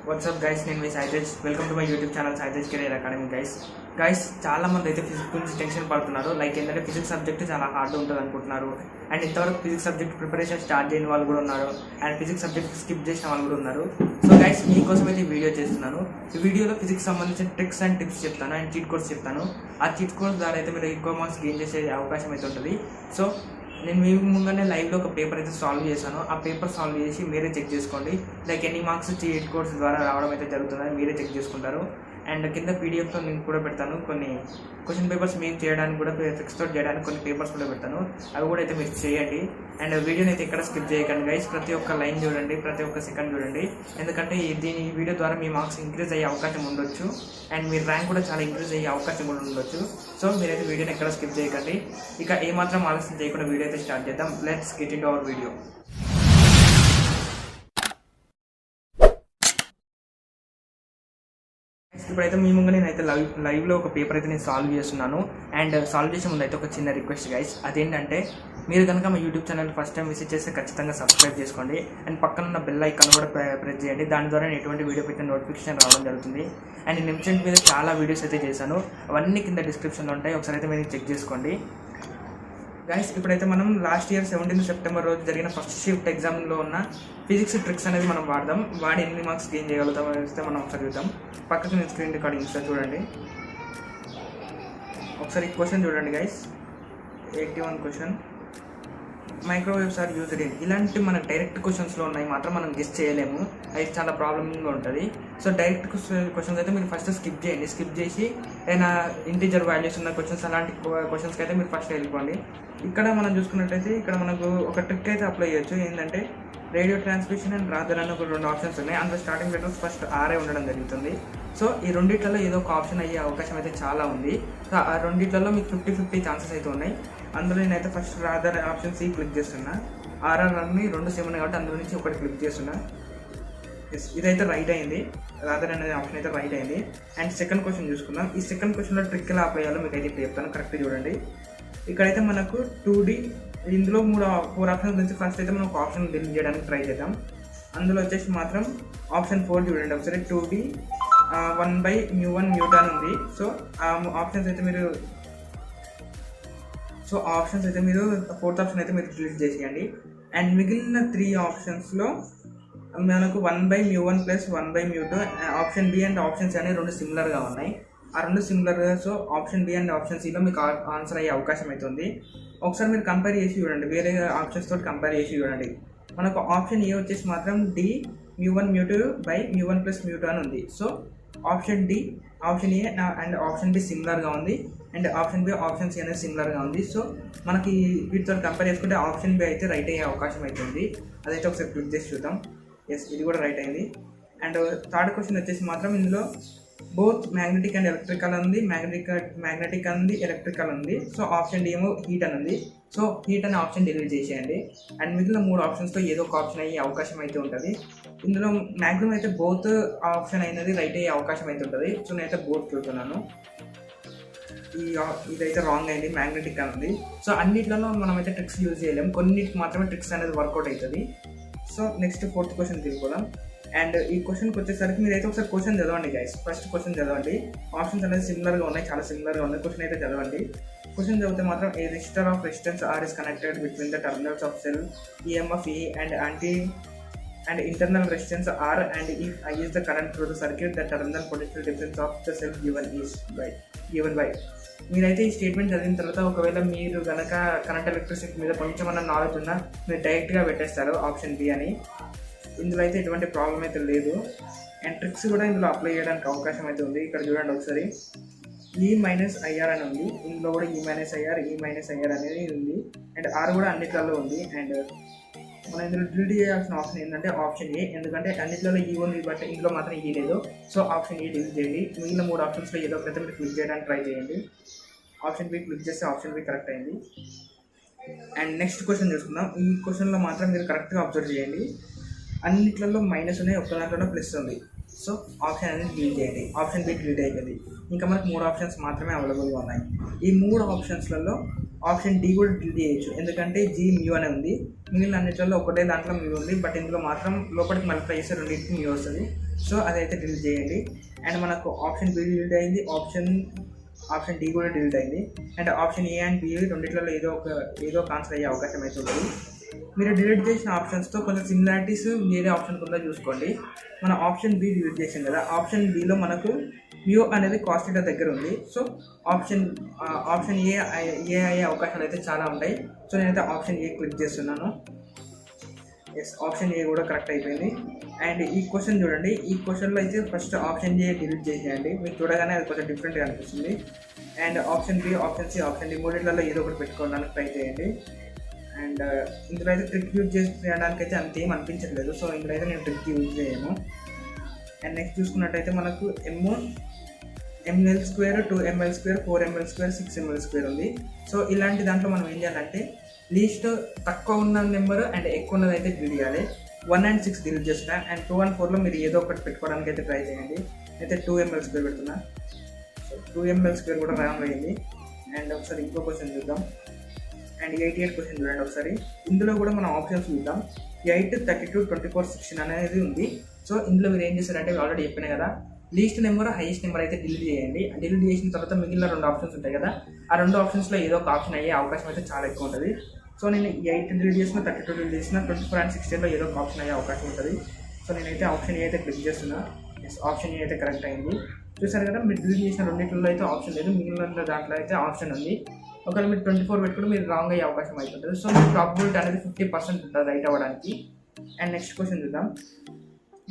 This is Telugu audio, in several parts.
వాట్సాప్ గైస్, నేను మీ Saitej. Welcome to my YouTube channel Saitej career academy. Guys చాలా మంది అయితే ఫిజిక్స్ గురించి టెన్షన్ పడుతున్నారు. లైక్ ఏంటంటే ఫిజిక్స్ సబ్జెక్ట్ చాలా హార్డ్ ఉంటుంది అనుకుంటున్నారు. అండ్ ఇంతవరకు ఫిజిక్స్ సబ్జెక్ట్ ప్రిపరేషన్ స్టార్ట్ చేయని వాళ్ళు కూడా ఉన్నారు. అండ్ ఫిజిక్స్ సబ్జెక్ట్ స్కిప్ చేసిన వాళ్ళు కూడా ఉన్నారు. సో గైస్, మీకోసం అయితే ఈ వీడియో చేస్తున్నాను. ఈ వీడియోలో ఫిజిక్స్ సంబంధించిన ట్రిక్స్ అండ్ టిప్స్ చెప్తాను అండ్ చీట్ కోడ్స్ చెప్తాను. ఆ చీట్ కోడ్స్ ద్వారా అయితే మీరు ఎక్కువ మార్క్స్ గెయిన్ చేసే అవకాశం అయితే ఉంటుంది. సో నేను మీ ముందుగానే లైవ్లో ఒక పేపర్ అయితే సాల్వ్ చేశాను. ఆ పేపర్ సాల్వ్ చేసి మీరే చెక్ చేసుకోండి. లైక్ ఎన్ని మార్క్స్ చీట్ కోడ్స్ ద్వారా రావడం అయితే జరుగుతుందని మీరే చెక్ చేసుకుంటారు. అండ్ కింద పీడిఎఫ్లో నేను కూడా పెడతాను. కొన్ని క్వశ్చన్ పేపర్స్ మేము చేయడానికి కూడా ఫిక్స్ అవుట్ చేయడానికి కొన్ని పేపర్స్ కూడా పెడతాను. అవి కూడా అయితే మీరు చేయండి. అండ్ వీడియోని అయితే ఎక్కడ స్కిప్ చేయకండి గైస్. ప్రతి ఒక్క లైన్ చూడండి, ప్రతి ఒక్క సెకండ్ చూడండి. ఎందుకంటే ఈ వీడియో ద్వారా మీ మార్క్స్ ఇంక్రీజ్ అయ్యే అవకాశం ఉండొచ్చు. అండ్ మీ ర్యాంక్ కూడా చాలా ఇంక్రీజ్ అయ్యే అవకాశం కూడా ఉండొచ్చు. సో మీరైతే వీడియోని ఎక్కడ స్కిప్ చేయకండి. ఇక ఏమాత్రం ఆలస్యం చేయకుండా వీడియో అయితే స్టార్ట్ చేద్దాం. Let's get into hour video. ఇప్పుడైతే మీ ముందు నేనైతే లైవ్లో ఒక పేపర్ అయితే నేను సాల్వ్ చేస్తున్నాను. అండ్ సాల్వ్ చేసే ముందు అయితే ఒక చిన్న రిక్వెస్ట్ గైస్. అదేంటంటే మీరు కనుక మా YouTube channel first time visit చేస్తే ఖచ్చితంగా సబ్స్క్రైబ్ చేసుకోండి. అండ్ పక్కన ఉన్న బెల్ ఐకాన్ కూడా ప్రెస్ చేయండి. దాని ద్వారా నేను ఎటువంటి వీడియో పెట్టిన నోటిఫికేషన్ రావడం జరుగుతుంది. అండ్ నిమిషం మీద చాలా వీడియోస్ అయితే చేశాను. అవన్నీ కింద డిస్క్రిప్షన్లో ఉంటాయి. ఒకసారి అయితే మీరు చెక్ చేసుకోండి గైస్. ఇప్పుడైతే మనం లాస్ట్ ఇయర్ 17 సెప్టెంబర్ రోజు జరిగిన ఫస్ట్ షిఫ్ట్ ఎగ్జామ్లో ఉన్న ఫిజిక్స్ ట్రిక్స్ అనేది మనం వాడదాం. వాడి ఎన్ని మార్క్స్ గెయిన్ చేయగలుగుతాం అనేసి మనం ఒకసారి చూద్దాం. పక్కకు నేను స్క్రీన్ రికార్డింగ్ ఇస్తా చూడండి. ఒకసారి ఈ క్వశ్చన్ చూడండి guys. 81 question. Microwaves are used in. ఇలాంటి మన డైరెక్ట్ క్వశ్చన్స్లో ఉన్నాయి మాత్రం మనం గెస్ చేయలేము. అది చాలా ప్రాబ్లమ్గా ఉంటుంది. సో డైరెక్ట్ క్వశ్చన్స్ అయితే మీరు ఫస్ట్ స్కిప్ చేయండి. స్కిప్ చేసి ఏదైనా ఇంటీజర్ వాల్యూస్ ఉన్న క్వశ్చన్స్, అలాంటి క్వశ్చన్స్కి అయితే మీరు ఫస్ట్ వెళ్ళిపోండి. ఇక్కడ మనం చూసుకున్నట్టయితే ఇక్కడ మనకు ఒక ట్రిక్ అయితే అప్లై చేయొచ్చు. ఏంటంటే రేడియో ట్రాన్స్మిషన్ అండ్ రాదర్ అని ఒక 2 ఆప్షన్స్ ఉన్నాయి. అందులో స్టార్టింగ్ లెటర్స్ ఫస్ట్ ఆర్ఏ ఉండడం జరుగుతుంది. సో ఈ రెండిట్లలో ఏదో ఒక ఆప్షన్ అయ్యే అవకాశం అయితే చాలా ఉంది. సో ఆ రెండిట్లలో మీకు 50-50 ఛాన్సెస్ అయితే ఉన్నాయి. అందులో నేనైతే first rather option C click చేస్తున్నా. ఆర్ఆర్ని 2 సేమ్ ఉన్నాయి కాబట్టి అందులో నుంచి ఒకటి క్లిక్ చేస్తున్నా. ఇదైతే రైట్ అయింది. రాదర్ అనేది ఆప్షన్ అయితే రైట్ అయింది. అండ్ సెకండ్ క్వశ్చన్ చూసుకుందాం. ఈ సెకండ్ క్వశ్చన్లో ట్రిక్ ఎలా అప్లై చేయాలో మీకు అయితే ఇప్పుడు చెప్తాను. కరెక్ట్ చూడండి. ఇక్కడైతే మనకు 2D, ఇందులో 4 ఆప్షన్స్ నుంచి ఫస్ట్ అయితే మనం ఒక ఆప్షన్ డిలీట్ చేయడానికి ట్రై చేద్దాం. అందులో వచ్చేసి మాత్రం ఆప్షన్ 4 చూడండి ఒకసారి. 2D 1/μ1 న్యూటన్ ఉంది. సో ఆ ఆప్షన్స్ అయితే మీరు ఫోర్త్ ఆప్షన్ అయితే మీరు డిలీట్ చేసేయండి. అండ్ మిగిలిన 3 ఆప్షన్స్లో మనకు 1/μ1 + 1/μ2 option B and option C అనేవి 2 సిమిలర్గా ఉన్నాయి. ఆ 2 సిమిలర్గా, so option B and option సిలో మీకు ఆన్సర్ అయ్యే అవకాశం అవుతుంది. ఒకసారి మీరు కంపేర్ చేసి చూడండి, వేరే ఆప్షన్స్ తోటి కంపేర్ చేసి చూడండి. మనకు ఆప్షన్ ఏ వచ్చేసి మాత్రం D μ1μ2/μ1 + μ2 అని ఉంది. So option D, option A and option B సిమిలర్గా ఉంది. And option B, option C అనేది సిమిలర్గా ఉంది. సో మనకి వీటితో కంపేర్ చేసుకుంటే ఆప్షన్ బి అయితే రైట్ అయ్యే అవకాశం అవుతుంది. అదైతే ఒకసారి క్లిక్ చేసి చూద్దాం. ఎస్, ఇది కూడా రైట్ అయింది. అండ్ థర్డ్ క్వశ్చన్ వచ్చేసి మాత్రం ఇందులో బోత్ మ్యాగ్నెటిక్ అండ్ ఎలక్ట్రికల్ ఉంది, మ్యాగ్నెటిక్ అంది, ఎలక్ట్రికల్ ఉంది. సో ఆప్షన్ డి ఏమో హీట్ అని ఉంది. సో హీట్ అనే ఆప్షన్ డిలీట్ చేసేయండి. అండ్ మిగిలిన 3 ఆప్షన్స్తో ఏదో ఒక ఆప్షన్ అయ్యే అవకాశం అయితే ఉంటుంది. ఇందులో మ్యాక్సిమం అయితే బోత్ ఆప్షన్ అయినది రైట్ అయ్యే అవకాశం అయితే ఉంటుంది. సో నేనైతే బోత్ చూస్తున్నాను. ఇదైతే రాంగ్ అయింది, మ్యాగ్నెటిక్ అని ఉంది. సో అన్నిట్లలో మనం అయితే ట్రిక్స్ యూజ్ చేయలేము, కొన్నిటికి మాత్రమే ట్రిక్స్ అనేది వర్కౌట్ అవుతుంది. సో నెక్స్ట్ 4th క్వశ్చన్ తీసుకోదాం. అండ్ ఈ క్వశ్చన్కి వచ్చేసరికి మీరైతే ఒకసారి క్వశ్చన్ చదవండి గైస్. ఫస్ట్ క్వశ్చన్ చదవండి. ఆప్షన్స్ అనేది సిమిలర్గా ఉన్నాయి, చాలా సిమిలర్గా ఉన్నాయి. క్వశ్చన్ అయితే చదవండి. క్వశ్చన్ చదివితే మాత్రం a resistor of resistance R is connected between the terminals of cell EMF E and internal resistance R, and if I is the current through the circuit, the terminal potential difference of the cell given by. మీరైతే ఈ స్టేట్మెంట్ చదివిన తర్వాత ఒకవేళ మీరు కనుక కరెంట్ ఎలక్ట్రిసిటీ మీద కొంచెమన్నా నాలెడ్జ్ ఉన్నా మీరు డైరెక్ట్గా పెట్టేస్తారు ఆప్షన్ బి అని. ఇందులో అయితే ఎటువంటి ప్రాబ్లం అయితే లేదు. అండ్ ట్రిక్స్ కూడా ఇందులో అప్లై చేయడానికి అవకాశం అయితే ఉంది. ఇక్కడ చూడండి ఒకసారి. E-IR అని ఉంది. ఇందులో కూడా E-IR అనేది ఉంది. అండ్ ఆర్ కూడా అన్నిట్లలో ఉంది. అండ్ మనం ఇందులో డిలీట్ చేయాల్సిన ఆప్షన్ ఏంటంటే ఆప్షన్ ఏ. ఎందుకంటే అన్నిట్లలో ఈ ఉంది బట్ ఇందులో మాత్రం ఈ లేదు. సో ఆప్షన్ ఏ డిలీట్ చేయండి. మిగిలిన 3 ఆప్షన్స్లో ఏదో ఒకటి మీరు క్లిక్ చేయడానికి ట్రై చేయండి. ఆప్షన్ బి క్లిక్ చేస్తే ఆప్షన్ బి కరెక్ట్ అయింది. అండ్ నెక్స్ట్ క్వశ్చన్ చూసుకుందాం. ఈ క్వశ్చన్లో మాత్రం మీరు కరెక్ట్గా అబ్జర్వ్ చేయండి. అన్నిట్లలో మైనస్ ఉన్నాయి, ఒక్క దాంట్లో ప్లస్ ఉంది. సో ఆప్షన్ అనేది డిలీట్ చేయండి. ఆప్షన్ బి డిలీట్ అయిపోయింది. ఇంకా మనకు 3 ఆప్షన్స్ మాత్రమే అవైలబుల్గా ఉన్నాయి. ఈ 3 ఆప్షన్స్లలో ఆప్షన్ డి కూడా డిలీట్ చేయొచ్చు, ఎందుకంటే జీ మ్యూ అనే ఉంది. మిగిలిన అన్నింటిలో ఒకటే దాంట్లో మ్యూ ఉంది, బట్ ఇందులో మాత్రం లోపలికి మల్టిప్లై చేస్తే రెండింటికి మ్యూ వస్తుంది. సో అదైతే డిలీట్ చేయండి. అండ్ మనకు ఆప్షన్ బి డిలీట్ అయింది, ఆప్షన్ డి కూడా డిలీట్ అయింది. And option A and B రెండింటిలో ఏదో ఒక ఆన్సర్ అయ్యే అవకాశం అయితే ఉంటుంది. మీరు డిలీట్ చేసిన ఆప్షన్స్తో కొంచెం సిమిలారిటీస్ వేరే ఆప్షన్ ఉందో చూసుకోండి. మన ఆప్షన్ బి డిలీట్ చేసాం కదా, ఆప్షన్ బిలో మనకు మ్యూ అనేది కాస్ట్ థీటా దగ్గర ఉంది. సో ఆప్షన్ ఏ అయ్యే అవకాశాలు అయితే చాలా ఉంటాయి. సో నేనైతే ఆప్షన్ ఏ క్లిక్ చేస్తున్నాను. ఎస్, ఆప్షన్ ఏ కూడా కరెక్ట్ అయిపోయింది. అండ్ ఈ క్వశ్చన్ చూడండి, ఈ క్వశ్చన్లో అయితే ఫస్ట్ ఆప్షన్ ఏ డిలీట్ చేసేయండి. మీకు చూడగానే అది కొంచెం డిఫరెంట్గా అనిపిస్తుంది. And option B, option C, option D మూడిట్లలో ఏదో ఒకటి పెట్టుకోవడానికి ట్రై చేయండి. అండ్ ఇందులో అయితే ట్రిక్ యూజ్ చేయడానికి అయితే అంతేం అనిపించట్లేదు. సో ఇందులో అయితే నేను ట్రిక్ యూజ్ చేయను. అండ్ నెక్స్ట్ చూసుకున్నట్టయితే మనకు ml2, 2ml2, 4ml2, 6ml2 ఉంది. సో ఇలాంటి దాంట్లో మనం ఏం చేయాలంటే లీస్ట్ తక్కువ ఉన్న నెంబర్ అండ్ ఎక్కువ ఉన్నది అయితే డిలీట్ చేయాలి. 1 and 6 డిలీట్ చేస్తున్నా. అండ్ 2 and 4లో మీరు ఏదో ఒకటి పెట్టుకోవడానికి అయితే ట్రై చేయండి. అయితే 2ml2 పెడుతున్నా. సో 2ml2 కూడా రాంగ్ అయ్యింది. అండ్ ఒకసారి ఇంకో క్వశ్చన్ చూద్దాం. అండ్ 88 క్వశ్చన్ చూడండి ఒకసారి. ఇందులో కూడా మనం ఆప్షన్స్ చూద్దాం. 8, 32, 24, 16 అనేది ఉంది. సో ఇందులో మీరు ఏం చేస్తారంటే ఆల్రెడీ చెప్పినా కదా, లీస్ట్ నెంబర్ హైయెస్ట్ నెంబర్ అయితే డిలీట్ చేయండి. డిలీట్ చేసిన తర్వాత మిగిలిన 2 ఆప్షన్స్ ఉంటాయి కదా, ఆ 2 ఆప్షన్స్లో ఏదో ఒక ఆప్షన్ అయ్యే అవకాశం అయితే చాలా ఎక్కువ ఉంటుంది. సో నేను 8 డిలీట్ చేసిన, 32 డిలీట్ చేసిన, 24 and 16లో ఏదో ఒక ఆప్షన్ అయ్యే అవకాశం ఉంటుంది. సో నేనైతే ఆప్షన్ ఏ అయితే క్లిక్ చేస్తున్నా. ఆప్షన్ ఏ అయితే కరెక్ట్ అయింది. చూసారు కదా, మీరు డిలీట్ చేసిన రెండింటిలో అయితే ఆప్షన్ లేదు, మిగిలిన దాంట్లో అయితే ఆప్షన్ ఉంది. ఒకవేళ మీరు 24 పెట్టుకుంటే మీరు రాంగ్ అయ్యే అవకాశం అవుతుంటుంది. సో మీ ప్రాబిలిటీ అనేది 50% ఉంటుంది రైట్ అవ్వడానికి. అండ్ నెక్స్ట్ క్వశ్చన్ చూద్దాం.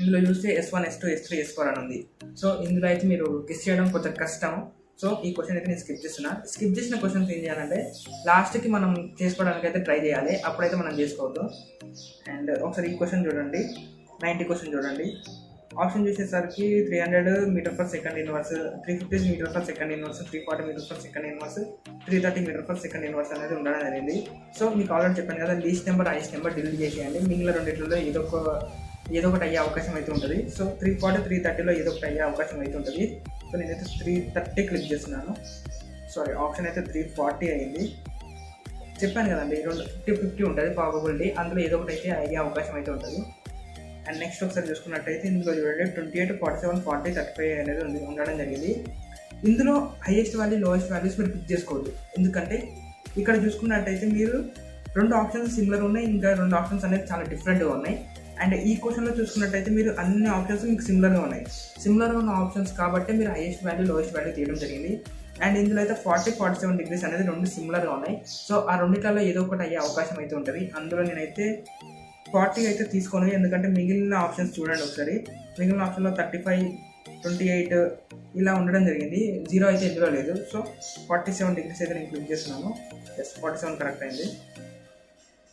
ఇందులో చూస్తే S1, S2, S3, S4 అని ఉంది. సో ఇందులో అయితే మీరు గెస్ చేయడం కొంచెం కష్టం. సో ఈ క్వశ్చన్ అయితే నేను స్కిప్ చేస్తున్నా. స్కిప్ చేసిన క్వశ్చన్స్ ఏం చేయాలంటే లాస్ట్కి మనం చేసుకోవడానికి అయితే ట్రై చేయాలి, అప్పుడైతే మనం చేసుకోవద్దు. అండ్ ఒకసారి ఈ క్వశ్చన్ చూడండి, 90 క్వశ్చన్ చూడండి. ఆప్షన్ చూసేసరికి 300 meter per second inverse, 350 meter per second inverse, 340 meter per second inverse, 330 meter per second inverse అనేది ఉండడం జరిగింది. సో మీకు ఆల్రెడీ చెప్పాను కదా, least number highest number delete చేసేయండి. మిగిలిన రెండింటిలో ఏదో ఒకటి అయ్యే అవకాశం అయితే ఉంటుంది. సో 340, 330లో ఏదో ఒకటి అయ్యే అవకాశం అయితే ఉంటుంది. సో నేనైతే 330 క్లిక్ చేస్తున్నాను. సారీ, ఆప్షన్ అయితే 340 అయింది. చెప్పాను కదండి, 50-50 ఉంటుంది ప్రాబబిలిటీ, అందులో ఏదో ఒకటి అయితే అయ్యే అవకాశం అయితే ఉంటుంది. అండ్ నెక్స్ట్ ఒకసారి చూసుకున్నట్టయితే ఇందులో చూడండి 28, 47, 40, 35 అనేది ఉండడం జరిగింది. ఇందులో హైయెస్ట్ వాల్యూ, లోయెస్ట్ వాల్యూస్ మీరు పిక్ చేసుకోవద్దు. ఎందుకంటే ఇక్కడ చూసుకున్నట్టయితే మీరు 2 ఆప్షన్స్ సిమిలర్ ఉన్నాయి, ఇంకా 2 ఆప్షన్స్ అనేది చాలా డిఫరెంట్గా ఉన్నాయి. అండ్ ఈ క్వశ్చన్లో చూసుకున్నట్టయితే మీరు అన్ని ఆప్షన్స్ మీకు సిమిలర్గా ఉన్నాయి. సిమిలర్గా ఉన్న ఆప్షన్స్ కాబట్టి మీరు హైయెస్ట్ వాల్యూ, లోయెస్ట్ వాల్యూ తీయడం జరిగింది. అండ్ ఇందులో అయితే 40, 47 డిగ్రీస్ అనేది 2 సిమిలర్గా ఉన్నాయి. సో ఆ రెండింటిలో ఏదో ఒకటి అయ్యే అవకాశం అయితే ఉంటుంది. అందులో నేనైతే 40 అయితే తీసుకోను, ఎందుకంటే మిగిలిన ఆప్షన్స్ చూడండి ఒకసారి. మిగిలిన ఆప్షన్లో 35, 28 ఇలా ఉండడం జరిగింది. 0 అయితే ఇందులో లేదు. సో 47 డిగ్రీస్ అయితే నేను క్లిక్ చేస్తున్నాను. 47 కరెక్ట్ అయింది.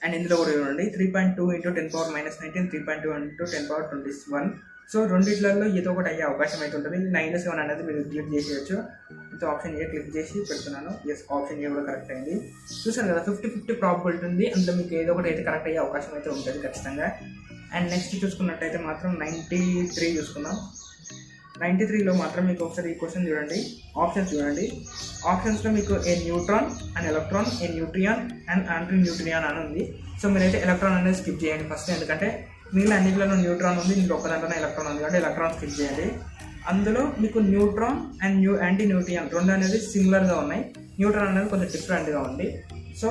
అండ్ ఇందులో కూడా చూడండి 3.2 × 10⁻−19, 3.2 × 10⁻21. సో రెండిట్లలో ఏదో ఒకటి అయ్యే అవకాశం అయితే ఉంటుంది. 9-7 అనేది మీరు క్లిక్ చేసేయచ్చు. ఇంత ఆప్షన్ ఏ క్లిక్ చేసి పెడుతున్నాను. ఆప్షన్ ఏ కూడా కరెక్ట్ అయింది. చూసారు కదా, 50-50 ప్రాబిలిటీ ఉంది. అందులో మీకు ఏదో ఒకటి అయితే కరెక్ట్ అయ్యే అవకాశం అయితే ఉంటుంది ఖచ్చితంగా. అండ్ నెక్స్ట్ చూసుకున్నట్టయితే మాత్రం 93 చూసుకుందాం. 93లో మాత్రం మీకు ఒకసారి ఈ క్వశ్చన్ చూడండి, ఆప్షన్స్ చూడండి. ఆప్షన్స్లో మీకు a neutron, and electron, a neutrino and anti neutrino అని ఉంది. సో మీరైతే ఎలక్ట్రాన్ అనేది స్కిప్ చేయండి ఫస్ట్, ఎందుకంటే మిగిలిన అన్నింటిలో న్యూట్రాన్ ఉంది, ఇందులో ఒక్క దాంట్లోనే ఎలక్ట్రాన్ ఉంది కాబట్టి ఎలక్ట్రాన్ స్కిప్ చేయండి. అందులో మీకు న్యూట్రాన్ అండ్ యాంటీ న్యూట్రియాన్ 2 అనేది సిమిలర్గా ఉన్నాయి. న్యూట్రాన్ అనేది కొంచెం డిఫరెంట్గా ఉంది. So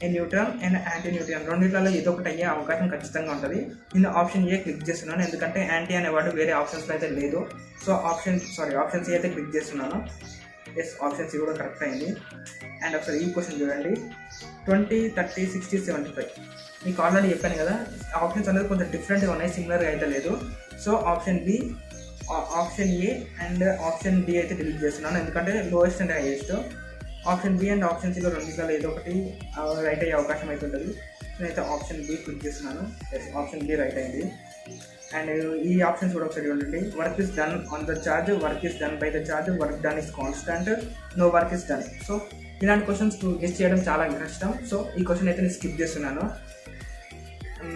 a neutron and anti neutrino రెండింటిలో ఏదో ఒకటి అయ్యే అవకాశం ఖచ్చితంగా ఉంటుంది. నేను ఆప్షన్ ఏ క్లిక్ చేస్తున్నాను, ఎందుకంటే యాంటీ అనే వర్డ్ వేరే ఆప్షన్స్లో అయితే లేదు. సో ఆప్షన్ సి అయితే క్లిక్ చేస్తున్నాను. ఆప్షన్ సి కూడా కరెక్ట్ అయింది. అండ్ ఒకసారి ఈ క్వశ్చన్ చూడండి, 20, 30, 60, 75. మీకు ఆల్రెడీ చెప్పాను కదా, ఆప్షన్స్ అనేది కొంచెం డిఫరెంట్గా ఉన్నాయి, సిమిలర్గా అయితే లేదు. So option B, option A and option D అయితే డిలీట్ చేస్తున్నాను, ఎందుకంటే lowest and highest. Option B and option సిలో రెండింటిలో ఏదో ఒకటి రైట్ అయ్యే అవకాశం అయితే ఉంటుంది. నేనైతే ఆప్షన్ బి క్లిక్ చేస్తున్నాను. ఆప్షన్ బి రైట్ అయింది. అండ్ ఈ ఆప్షన్స్ కూడా ఒకసారి చూడండి. Work is done on the charge, work is done by the charge, work done is constant, no work is done. So ఇలాంటి క్వశ్చన్స్ గెస్ చేయడం చాలా కష్టం. సో ఈ క్వశ్చన్ అయితే నేను స్కిప్ చేస్తున్నాను.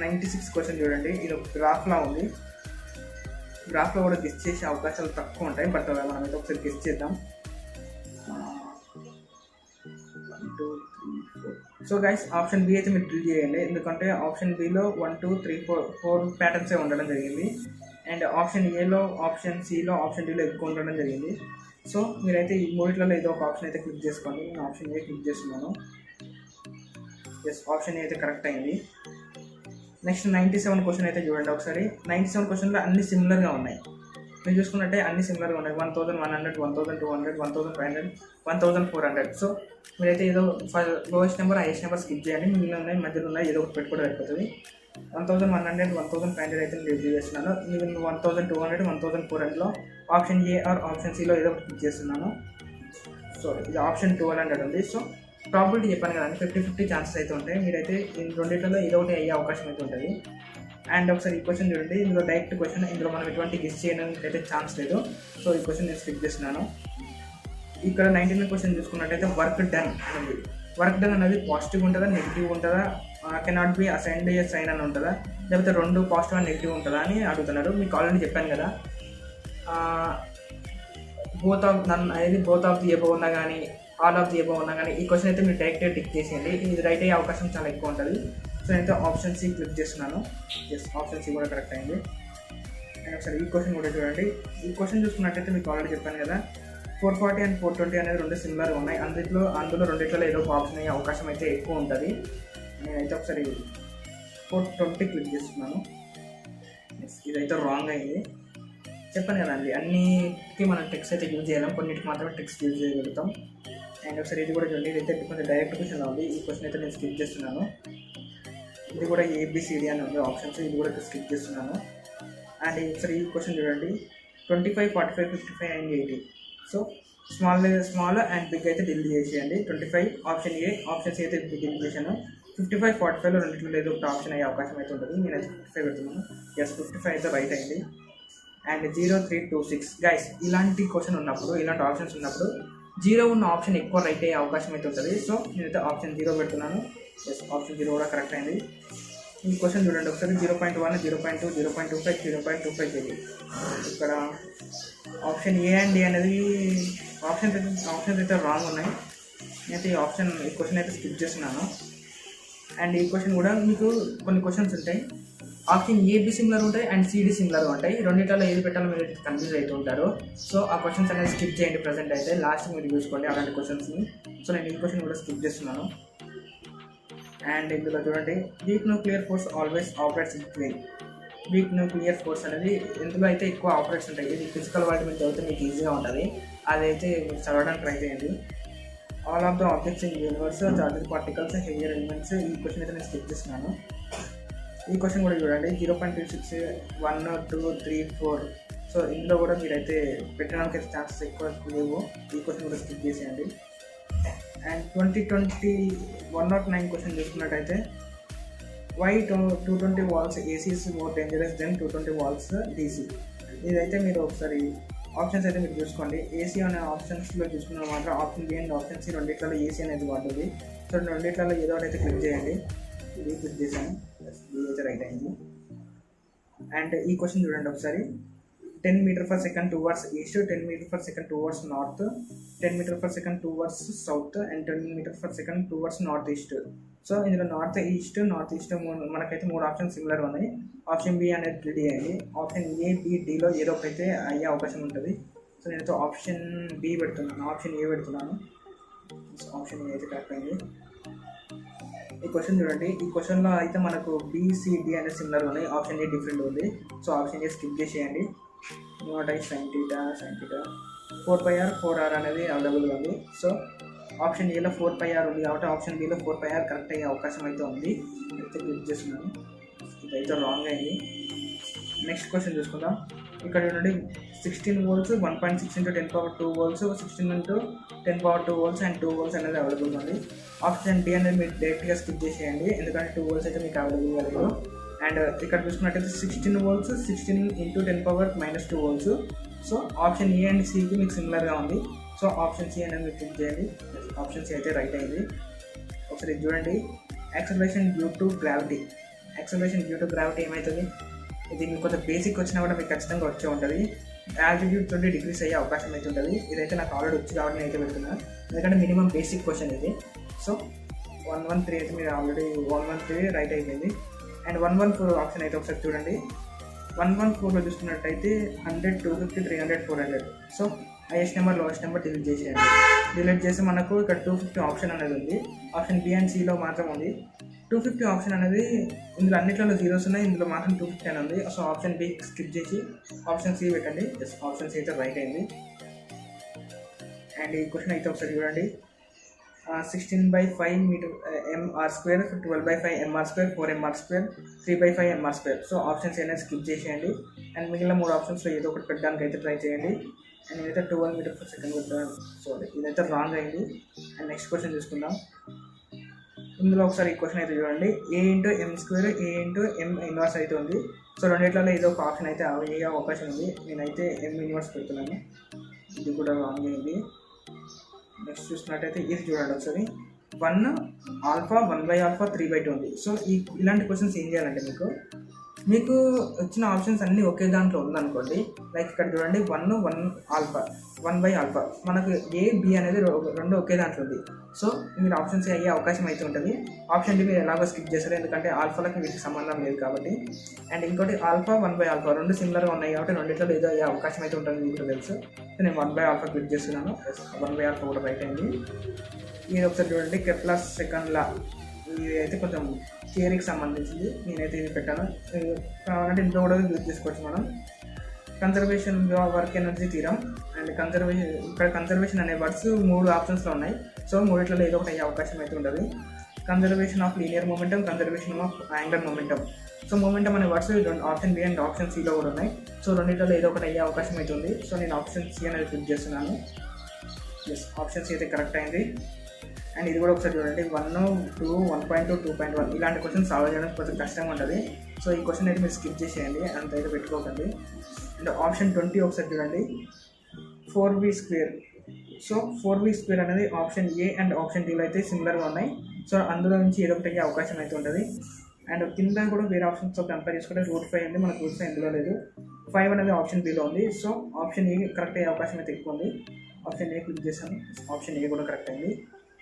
96 క్వశ్చన్ చూడండి, ఇది ఒక గ్రాఫ్లా ఉంది. గ్రాఫ్లో కూడా గెస్ చేసే అవకాశాలు తక్కువ ఉంటాయి, బట్ మనమైతే ఒకసారి గెస్ చేద్దాం. 1, 2, 3, సో గైస్ ఆప్షన్ బి అయితే మీరు డ్రిల్ చేయండి, ఎందుకంటే ఆప్షన్ బిలో 1 2 3 4 ప్యాటర్న్సే ఉండడం జరిగింది. అండ్ ఆప్షన్ ఏలో, ఆప్షన్ సిలో, ఆప్షన్ డిలో ఎక్కువ ఉండడం జరిగింది. సో మీరైతే ఈ మూడిట్లలో ఏదో ఒక ఆప్షన్ అయితే క్లిక్ చేసుకోండి. నేను ఆప్షన్ ఏ క్లిక్ చేస్తున్నాను. ఎస్, ఆప్షన్ ఏ అయితే కరెక్ట్ అయింది. నెక్స్ట్ 97 క్వశ్చన్ అయితే చూడండి ఒకసారి. 97 క్వశ్చన్లో అన్ని సిమిలర్గా ఉన్నాయి. మీరు చూసుకున్నట్టే అన్ని సిమిలర్గా ఉన్నాయి. 1100, 1200, 1500, 1400. సో మీరైతే ఏదో lowest number highest number skip చేయండి. మిగిలిన ఉన్నాయి, మధ్యలో ఉన్నాయి, ఏదో ఒకటి పెట్టుకోవడం అయిపోతుంది. 1100, 1500 అయితే నేను రివ్యూ చేస్తున్నాను. మిగిలిన 1200, 1400లో ఆప్షన్ ఏ ఆర్ ఆప్షన్ సిలో ఏదో ఒకటి క్లిక్ చేస్తున్నాను. సో ఇది ఆప్షన్ 1200 ఉంది. సో ప్రాబిలిటీ చెప్పాను కదండి, 50-50 ఛాన్సెస్ అయితే ఉంటాయి. మీరైతే ఈ రెండింటిలో ఏదో ఒకటి అయ్యే అవకాశం అయితే ఉంటుంది. అండ్ ఒకసారి ఈ క్వశ్చన్ చూడండి, ఇందులో డైరెక్ట్ క్వశ్చన్, ఇందులో మనం ఎటువంటి గెస్ చేయడానికి అయితే ఛాన్స్ లేదు. సో ఈ క్వశ్చన్ నేను స్కిప్ చేస్తున్నాను. ఇక్కడ 99 క్వశ్చన్ చూసుకున్నట్టయితే వర్క్ డన్ అనేది, వర్క్ డన్ అనేది పాజిటివ్ ఉంటుందా, నెగిటివ్ ఉంటుందా, cannot be assigned a sign అని ఉంటుందా, లేకపోతే రెండు పాజిటివ్ అండ్ నెగిటివ్ ఉంటుందా అని అడుగుతున్నారు. మీకు ఆల్రెడీ చెప్పాను కదా, బోత్ ఆఫ్ ది ఎబోవ్ ఉన్నా కానీ, ఆల్ ఆఫ్ ది ఎబోవ్ ఉన్నా కానీ, ఈ క్వశ్చన్ అయితే మీరు డైరెక్ట్గా టిక్ చేసేయండి. ఇది రైట్ అయ్యే అవకాశం చాలా ఎక్కువ ఉంటుంది. సో నేనైతే ఆప్షన్ సి క్లిక్ చేస్తున్నాను. ఎస్, ఆప్షన్ సి కూడా కరెక్ట్ అయింది. అండ్ ఒకసారి ఈ క్వశ్చన్ కూడా చూడండి. ఈ క్వశ్చన్ చూసుకున్నట్టయితే మీకు ఆల్రెడీ చెప్పాను కదా, 440 అండ్ 420 అనేది రెండు సిమిలర్గా ఉన్నాయి. అందులో రెండిట్లో ఏదో ఒక ఆప్షన్ అయ్యే అవకాశం అయితే ఎక్కువ ఉంటుంది. నేనైతే ఒకసారి 420 క్లిక్ చేస్తున్నాను. ఎస్, ఇదైతే రాంగ్ అయింది. చెప్పాను కదండి, అన్నిటికీ మనం టెక్స్ట్ అయితే యూజ్ చేయలేం, కొన్నిటికి మాత్రమే టెక్స్ట్ యూజ్ చేయగలుగుతాం. అండ్ ఒకసారి ఇది కూడా చూడండి, ఇదైతే కొంచెం డైరెక్ట్ క్వశ్చన్ ఉంది. ఈ క్వశ్చన్ అయితే నేను స్కిప్ చేస్తున్నాను. ఇది కూడా ఏబిసిడి అని ఉంది ఆప్షన్స్, ఇది కూడా స్కిప్ చేస్తున్నాను. అండ్ ఒకసారి ఈ క్వశ్చన్ చూడండి, 25, 45, 55 and 80. So small and big అయితే డిలీట్ చేసేయండి. 25 ఆప్షన్ ఏ, ఆప్షన్ సి అయితే డిలీట్ చేశాను. 55, 45లో రెండింటిలో ఏదో ఒక ఆప్షన్ అయ్యే అవకాశం అయితే ఉంటుంది. నేనైతే 55 పెడుతున్నాను. ఎస్, 55 అయితే రైట్ అయింది. అండ్ 0326 గైస్, ఇలాంటి క్వశ్చన్ ఉన్నప్పుడు, ఇలాంటి ఆప్షన్స్ ఉన్నప్పుడు 0 ఉన్న ఆప్షన్ ఎక్కువ రైట్ అయ్యే అవకాశం అయితే ఉంటుంది. సో నేనైతే ఆప్షన్ 0 పెడుతున్నాను. ఎస్, ఆప్షన్ 0 కూడా కరెక్ట్ అయింది. ఈ క్వశ్చన్ చూడండి ఒకసారి, 0.1, 0.2, 0.25, 0.25 కేజీ. ఇక్కడ ఆప్షన్ ఏ అండ్ డి అనేది ఆప్షన్స్ అయితే రాంగ్ ఉన్నాయి. నేనైతే ఈ క్వశ్చన్ అయితే స్కిప్ చేస్తున్నాను. అండ్ ఈ క్వశ్చన్ కూడా మీకు కొన్ని క్వశ్చన్స్ ఉంటాయి, ఆప్షన్ ఏబి సిమిలర్ ఉంటాయి అండ్ సిడి సిమిలర్గా ఉంటాయి. రెండింటిలో ఏది పెట్టాలో మీరు కన్ఫ్యూజ్ అవుతూ ఉంటారు. సో ఆ క్వశ్చన్స్ అనేది స్కిప్ చేయండి. ప్రజెంట్ అయితే లాస్ట్ మీరు చూసుకోండి అలాంటి క్వశ్చన్స్ని. సో నేను ఈ క్వశ్చన్ కూడా స్కిప్ చేస్తున్నాను. అండ్ ఇందులో చూడండి, weak nuclear force always operates in plane. Weak nuclear force అనేది ఇందులో అయితే ఎక్కువ ఆపరేట్స్ ఉంటాయి. ఇది ఫిజికల్ వాటి మీద చదివితే మీకు ఈజీగా ఉంటుంది, అదైతే మీరు చదవడానికి ట్రై చేయండి. All of the objects in universe, charges, particles, heavier elements. ఈ క్వశ్చన్ అయితే నేను స్కిప్ చేస్తున్నాను. ఈ క్వశ్చన్ కూడా చూడండి, 0.26, 1, 2, 3, 4. సో ఇందులో కూడా మీరైతే పెట్టడానికి అయితే ఛాన్సెస్ ఎక్కువ లేవు. ఈ క్వశ్చన్ కూడా స్కిప్ చేసేయండి. అండ్ 2020 109 క్వశ్చన్ చూసుకున్నట్టయితే, why 220 volts AC is more dangerous than 220 volts DC. ఇదైతే మీరు ఒకసారి ఆప్షన్స్ అయితే మీరు చూసుకోండి. ఏసీ అనే ఆప్షన్స్లో చూసుకున్న మాత్రం option B and option C రెండిట్లలో ఏసీ అనేది వాడుతుంది. సో రెండిట్లలో ఏదో ఒకటి అయితే క్లిక్ చేయండి. ఇది క్లిక్ చేశాను, ఇది అయితే రైట్ అయింది. అండ్ ఈ క్వశ్చన్ చూడండి ఒకసారి, 10 meter per second towards east, 10 meter per second towards north, 10 meter per second towards south and 10 meter per second towards north east. So ఇందులో నార్త్ ఈస్ట్ మనకైతే 3 ఆప్షన్స్ సిమిలర్ ఉన్నాయి. ఆప్షన్ బి అనేది క్లిక్ చేయండి. ఆప్షన్ ఏ, బి, డిలో ఏదో ఒకటి అయ్యే అవకాశం ఉంటుంది. సో నేనైతే ఆప్షన్ బి పెడుతున్నాను, ఆప్షన్ ఏ పెడుతున్నాను. ఆప్షన్ ఏ అయితే కరెక్ట్ అయింది. ఈ క్వశ్చన్ చూడండి, ఈ క్వశ్చన్లో అయితే మనకు బిసిడి అనేది సిమిలర్ ఉన్నాయి, ఆప్షన్ ఏ డిఫరెంట్ ఉంది. సో ఆప్షన్ ఏ స్కిప్ చేసేయండి. Note I sine theta 4πr 4r అనేది అవైలబుల్గా ఉంది. సో ఆప్షన్ ఏలో 4πr ఉంది కాబట్టి ఆప్షన్ బిలో 4πr కరెక్ట్ అయ్యే అవకాశం అయితే ఉంది. అయితే క్లిక్ చేస్తున్నాను, ఇదైతే రాంగ్ అయింది. నెక్స్ట్ క్వశ్చన్ చూసుకుందాం. ఇక్కడ చూడండి, 16 volts 1.6 × 10⁻²² volts, 16 × 10⁻² volts and 2 volts అనేది అవైలబుల్ ఉంది. ఆప్షన్ డి అనేది మీరు డైరెక్ట్గా స్కిప్ చేసేయండి, ఎందుకంటే 2 volts అయితే మీకు అవైలబుల్గా లేదు. అండ్ ఇక్కడ చూసుకున్నట్టయితే 16 volts 16 × 10⁻² volts. So option A and సికి మీకు సిమిలర్గా ఉంది. సో ఆప్షన్ సి అనేది మీరు క్లిక్ చేయండి. ఆప్షన్ సి అయితే రైట్ అయింది. ఒకసారి చూడండి, acceleration due to gravity. Acceleration due to gravity ఏమవుతుంది, ఇది మీకు కొంచెం బేసిక్ వచ్చినా కూడా మీకు ఖచ్చితంగా వచ్చే ఉంటుంది. ఆల్టిట్యూడ్ 20 degrees అయ్యే అవకాశం అయితే ఉంటుంది. ఇదైతే నాకు ఆల్రెడీ వచ్చి కాబట్టి నేను అయితే పెడుతున్నాను, ఎందుకంటే మినిమం బేసిక్ క్వశ్చన్ ఇది. సో 113 అయితే మీరు ఆల్రెడీ 113 రైట్ అయిపోయింది. అండ్ 114 ఆప్షన్ అయితే ఒకసారి చూడండి. 114లో చూసుకున్నట్టయితే 100, 250, 300, 400. So highest number lowest number delete చేసేయండి. డిలీట్ చేసి మనకు ఇక్కడ 250 ఆప్షన్ అనేది ఉంది. ఆప్షన్ బి అండ్ సిలో మాత్రం ఉంది. 250 ఆప్షన్ అనేది ఇందులో అన్నిట్లలో జీరోస్ ఉన్నాయి, ఇందులో మాత్రం 250 అని ఉంది. సో ఆప్షన్ బి స్కిప్ చేసి ఆప్షన్ సి పెట్టండి. ఎస్, ఆప్షన్ సి అయితే రైట్ అయింది. అండ్ ఈ క్వశ్చన్ అయితే ఒకసారి చూడండి. 16/5 meter mr², 12/5 mr², 4 mr², 3/5 mr². So options అనేది స్కిప్ చేసేయండి. అండ్ మిగిలిన 3 ఆప్షన్స్లో ఏదో ఒకటి పెట్టడానికి అయితే ట్రై చేయండి. అండ్ ఇదైతే 12 మీటర్/సెకండ్ పెట్టాను. సారీ, ఇదైతే రాంగ్ అయింది. అండ్ నెక్స్ట్ క్వశ్చన్ చూసుకుందాం. ఇందులో ఒకసారి ఈ క్వశ్చన్ అయితే చూడండి. a × m² a × m inverse అయితే ఉంది. సో రెండిట్లలో ఏదో ఒక ఆప్షన్ అయితే అయ్యే అవకాశం ఉంది. నేనైతే m ఇన్వర్స్ పెడుతున్నాను. ఇది కూడా రాంగ్ అయింది. నెక్స్ట్ చూసినట్టయితే ఇది చూడండి ఒకసారి. 1 ఆల్ఫా, 1/α, 3/2 ఉంది. సో ఇలాంటి క్వశ్చన్స్ ఏం చేయాలంటే మీకు వచ్చిన ఆప్షన్స్ అన్నీ ఒకే దాంట్లో ఉందనుకోండి. లైక్ ఇక్కడ చూడండి, 1 ఆల్ఫా, 1/α. మనకు ఏ బి అనేది రెండు ఒకే దాంట్లో ఉంది. సో మీరు ఆప్షన్స్ అయ్యే అవకాశం అయితే ఉంటుంది. ఆప్షన్ డి మీరు ఎలాగో స్కిప్ చేస్తారు, ఎందుకంటే ఆల్ఫాలకి వీటికి సంబంధం లేదు కాబట్టి. అండ్ ఇంకోటి ఆల్ఫా, 1/α రెండు సిమిలర్గా ఉన్నాయి కాబట్టి రెండిట్లో ఏదో అయ్యే అవకాశం అయితే ఉంటుంది, మీకు తెలుసు. సో నేను 1/α క్లిక్ చేస్తున్నాను. 1/α కూడా రైట్ అయింది. ఇది ఒకసారి చూడండి. కెప్లర్ సెకండ్ లా, ఇది అయితే కొంచెం థియరీకి సంబంధించింది. నేనైతే ఇది పెట్టాను. కావాలంటే ఇంట్లో కూడా యూజ్ చేసుకోవచ్చు మనం. Conservation work energy theorem and conservation. ఇక్కడ కన్జర్వేషన్ అనే వర్డ్స్ 3 ఆప్షన్స్లో ఉన్నాయి. సో మూడిట్లలో ఏదో ఒకటి అయ్యే అవకాశం అయితే ఉంటుంది. Conservation of linear momentum, conservation of angular momentum. So momentum అనే words option B and option సిలో కూడా ఉన్నాయి. సో రెండింటిలో ఏదో ఒకటి అయ్యే అవకాశం అయితే ఉంది. సో నేను ఆప్షన్ సి అనేది క్లిక్ చేస్తున్నాను. ఎస్, ఆప్షన్ సి అయితే కరెక్ట్ అయింది. అండ్ ఇది కూడా ఒకసారి చూడండి. 1, 2, 1.2, 2.1 ఇలాంటి క్వశ్చన్ సాల్వ్ చేయడానికి కొంచెం కష్టంగా ఉంటుంది. సో ఈ క్వశ్చన్ అయితే మీరు స్కిప్ చేసేయండి, అంత అయితే పెట్టుకోకండి. అండ్ ఆప్షన్ 20 ఒకసారి చూడండి. 4v². సో 4v² అనేది ఆప్షన్ ఏ అండ్ ఆప్షన్ డిలో అయితే సిమిలర్గా ఉన్నాయి. సో అందులో నుంచి ఏదో ఒకటి అయ్యే అవకాశం అయితే ఉంటుంది. అండ్ కింద కూడా వేరే ఆప్షన్స్తో కంపేర్ చేసుకుంటే √5 ఉంది, మనకు √5 ఎందులో లేదు. 5 అనేది ఆప్షన్ బిలో ఉంది. సో ఆప్షన్ ఏ కరెక్ట్ అయ్యే అవకాశం అయితే ఎక్కువ ఉంది. ఆప్షన్ ఏ క్లిక్ చేశాను. ఆప్షన్ ఏ కూడా కరెక్ట్ అయింది.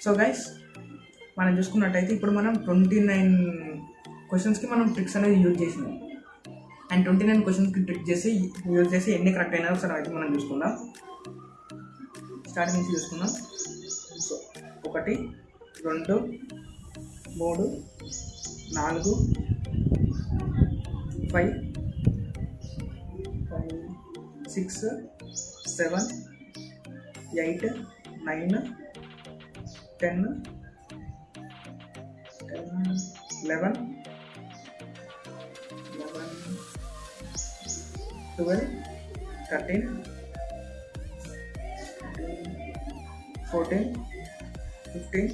సో గైస్, మనం చూసుకున్నట్టయితే ఇప్పుడు మనం 29 క్వశ్చన్స్కి మనం ట్రిక్స్ అనేది యూజ్ చేసినాం. అండ్ 29 క్వశ్చన్స్కి యూజ్ చేసి ఎన్ని కరెక్ట్ అయినా ఒకసారి అయితే మనం చూసుకుందాం. స్టార్టింగ్ నుంచి చూసుకుందాం. సో 1, 2, 3, 4, 5, 6, 7, 8, 9, 10, 11, 12, 13, 14, 15,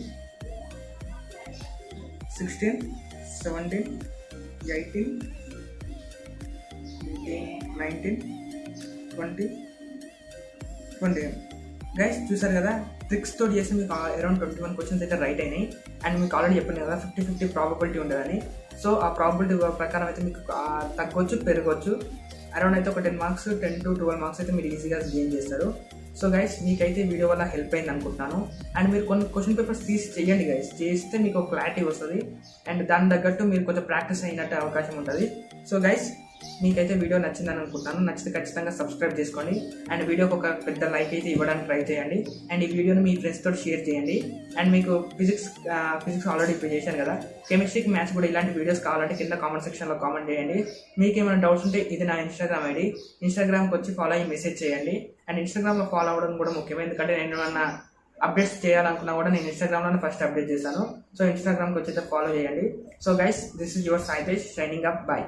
16, 17, 18, 19, 20, 21. గైస్ చూసారు కదా, ట్రిక్స్ తోటి చేసి మీకు అరౌండ్ 21 క్వశ్చన్స్ అయితే రైట్ అయినాయి. అండ్ మీకు ఆల్రెడీ చెప్పాను కదా 50-50 ప్రాబబిలిటీ ఉండదని. సో ఆ ప్రాబబిలిటీ ప్రకారం అయితే మీకు తగ్గొచ్చు, పెరగవచ్చు. అరౌండ్ అయితే ఒక 10 మార్క్స్, 10 to 12 మార్క్స్ అయితే మీరు ఈజీగా గెయిన్ చేస్తారు. సో గైస్, మీకైతే వీడియో వల్ల హెల్ప్ అయింది అనుకుంటున్నాను. అండ్ మీరు కొన్ని క్వశ్చన్ పేపర్స్ తీసి చేయండి గైస్. చేస్తే మీకు ఒక క్లారిటీ వస్తుంది. అండ్ దాని తగ్గట్టు మీరు కొంచెం ప్రాక్టీస్ అయినట్టు అవకాశం ఉంటుంది. సో గైస్, మీకైతే వీడియో నచ్చిందని అనుకుంటున్నాను. నచ్చితే ఖచ్చితంగా సబ్స్క్రైబ్ చేసుకోండి. అండ్ వీడియోకి ఒక పెద్ద లైక్ అయితే ఇవ్వడానికి ట్రై చేయండి. అండ్ ఈ వీడియోని మీ ఫ్రెండ్స్ తోటి షేర్ చేయండి. అండ్ మీకు ఫిజిక్స్ ఆల్రెడీ ఇప్పుడు చేశాను కదా, కెమిస్ట్రీకి మ్యాథ్స్ కూడా ఇలాంటి వీడియోస్ కావాలంటే కింద కామెంట్ సెక్షన్లో కామెంట్ చేయండి. మీకు ఏమైనా డౌట్స్ ఉంటే ఇది నా ఇన్స్టాగ్రామ్ ఐడి. ఇన్స్టాగ్రామ్కి వచ్చి ఫాలో అయ్యి మెసేజ్ చేయండి. అండ్ ఇన్స్టాగ్రామ్లో ఫాలో అవ్వడం కూడా ముఖ్యం, ఎందుకంటే నేను ఏమన్నా అప్డేట్స్ చేయాలనుకున్నా కూడా నేను ఇన్స్టాగ్రామ్లోనే ఫస్ట్ అప్డేట్ చేశాను. సో ఇన్స్టాగ్రామ్కి వచ్చి ఫాలో చేయండి. So guys, this is your Sai Tej signing up. Bye.